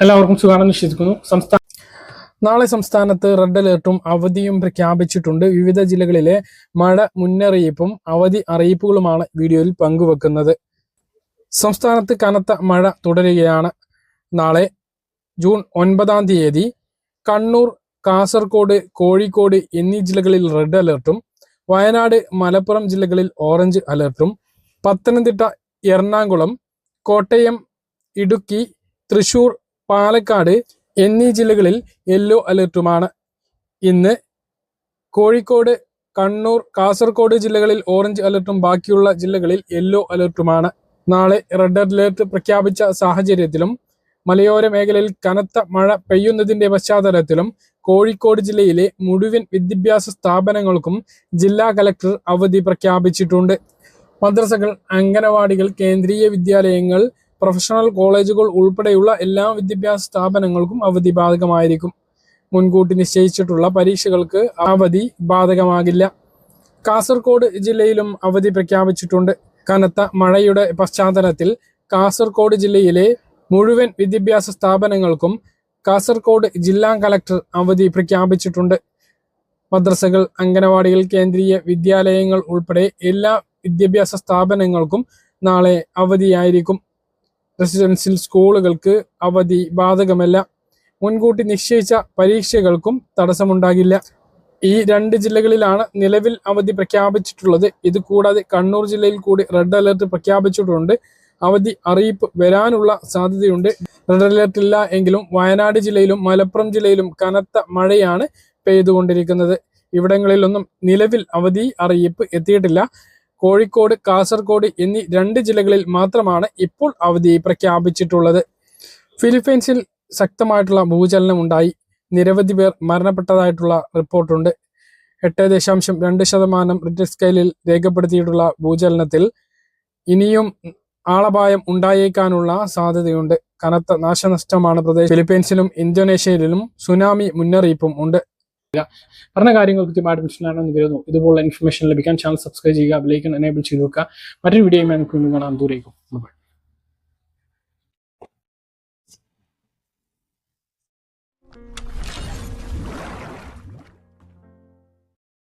എല്ലാവർക്കും സുഖാണെന്ന് വിശ്വസിക്കുന്നു. നാളെ സംസ്ഥാനത്ത് റെഡ് അലേർട്ടും അവധിയും പ്രഖ്യാപിച്ചിട്ടുണ്ട്. വിവിധ ജില്ലകളിലെ മഴ മുന്നറിയിപ്പും അവധി അറിയിപ്പുകളുമാണ് വീഡിയോയിൽ പങ്കുവെക്കുന്നത്. സംസ്ഥാനത്ത് കനത്ത മഴ തുടരുകയാണ്. നാളെ ജൂൺ 9-ാം തീയതി കണ്ണൂർ, കാസർഗോഡ്, കോഴിക്കോട് എന്നീ ജില്ലകളിൽ റെഡ് അലേർട്ടും വയനാട്, മലപ്പുറം ജില്ലകളിൽ ഓറഞ്ച് അലേർട്ടും പത്തനംതിട്ട, എറണാകുളം, കോട്ടയം, ഇടുക്കി, തൃശൂർ, പാലക്കാട് എന്നീ ജില്ലകളിൽ യെല്ലോ അലേർട്ടുമാണ്. ഇന്ന് കോഴിക്കോട്, കണ്ണൂർ, കാസർഗോഡ് ജില്ലകളിൽ ഓറഞ്ച് അലേർട്ടും ബാക്കിയുള്ള ജില്ലകളിൽ യെല്ലോ അലേർട്ടുമാണ്. നാളെ റെഡ് അലേർട്ട് പ്രഖ്യാപിച്ച സാഹചര്യത്തിലും മലയോര മേഖലയിൽ കനത്ത മഴ പെയ്യുന്നതിന്റെ പശ്ചാത്തലത്തിലും കോഴിക്കോട് ജില്ലയിലെ മുഴുവൻ വിദ്യാഭ്യാസ സ്ഥാപനങ്ങൾക്കും ജില്ലാ കലക്ടർ അവധി പ്രഖ്യാപിച്ചിട്ടുണ്ട്. മദ്രസകൾ, അംഗനവാടികൾ, കേന്ദ്രീയ വിദ്യാലയങ്ങൾ, പ്രൊഫഷണൽ കോളേജുകൾ ഉൾപ്പെടെയുള്ള എല്ലാ വിദ്യാഭ്യാസ സ്ഥാപനങ്ങൾക്കും അവധി ബാധകമായിരിക്കും. മുൻകൂട്ടി നിശ്ചയിച്ചിട്ടുള്ള പരീക്ഷകൾക്ക് അവധി ബാധകമാകില്ല. കാസർഗോഡ് ജില്ലയിലും അവധി പ്രഖ്യാപിച്ചിട്ടുണ്ട്. കനത്ത മഴയുടെ പശ്ചാത്തലത്തിൽ കാസർഗോഡ് ജില്ലയിലെ മുഴുവൻ വിദ്യാഭ്യാസ സ്ഥാപനങ്ങൾക്കും കാസർഗോഡ് ജില്ലാ കലക്ടർ അവധി പ്രഖ്യാപിച്ചിട്ടുണ്ട്. മദ്രസകൾ, അംഗനവാടികൾ, കേന്ദ്രീയ വിദ്യാലയങ്ങൾ ഉൾപ്പെടെ എല്ലാ വിദ്യാഭ്യാസ സ്ഥാപനങ്ങൾക്കും നാളെ അവധിയായിരിക്കും. റെസിഡൻഷ്യൽ സ്കൂളുകൾക്ക് അവധി ബാധകമല്ല. മുൻകൂട്ടി നിശ്ചയിച്ച പരീക്ഷകൾക്കും തടസ്സമുണ്ടാകില്ല. ഈ രണ്ട് ജില്ലകളിലാണ് നിലവിൽ അവധി പ്രഖ്യാപിച്ചിട്ടുള്ളത്. ഇത് കൂടാതെ കണ്ണൂർ ജില്ലയിൽ കൂടി റെഡ് അലേർട്ട് പ്രഖ്യാപിച്ചിട്ടുണ്ട്. അവധി അറിയിപ്പ് വരാനുള്ള സാധ്യതയുണ്ട്. റെഡ് അലേർട്ട് ഇല്ല എങ്കിലും വയനാട് ജില്ലയിലും മലപ്പുറം ജില്ലയിലും കനത്ത മഴയാണ് പെയ്തുകൊണ്ടിരിക്കുന്നത്. ഇവിടങ്ങളിലൊന്നും നിലവിൽ അവധി അറിയിപ്പ് എത്തിയിട്ടില്ല. കോഴിക്കോട്, കാസർഗോഡ് എന്നീ രണ്ട് ജില്ലകളിൽ മാത്രമാണ് ഇപ്പോൾ അവധി പ്രഖ്യാപിച്ചിട്ടുള്ളത്. ഫിലിപ്പൈൻസിൽ ശക്തമായിട്ടുള്ള ഭൂചലനം ഉണ്ടായി. നിരവധി പേർ മരണപ്പെട്ടതായിട്ടുള്ള റിപ്പോർട്ടുണ്ട്. 8.2% റിക്ടർ സ്കെയിലിൽ രേഖപ്പെടുത്തിയിട്ടുള്ള ഭൂചലനത്തിൽ ഇനിയും ആളപായം ഉണ്ടായേക്കാനുള്ള സാധ്യതയുണ്ട്. കനത്ത നാശനഷ്ടമാണ് ഫിലിപ്പൈൻസിലും ഇന്തോനേഷ്യയിലും സുനാമി മുന്നറിയിപ്പും ഉണ്ട്. പറഞ്ഞ കാര്യങ്ങൾ കൃത്യമായിട്ട് മനസ്സിലാണെന്ന് കരുതുന്നു. ഇതുപോലുള്ള ഇൻഫർമേഷൻ ലഭിക്കാൻ ചാനൽ സബ്സ്ക്രൈബ് ചെയ്യുക, ബെൽ ഐക്കൺ എനേബിൾ ചെയ്ത് വെക്കുക. മറ്റൊരു വീഡിയോയുമായി നമുക്ക് കാണാൻ. ദൂരേക്കും.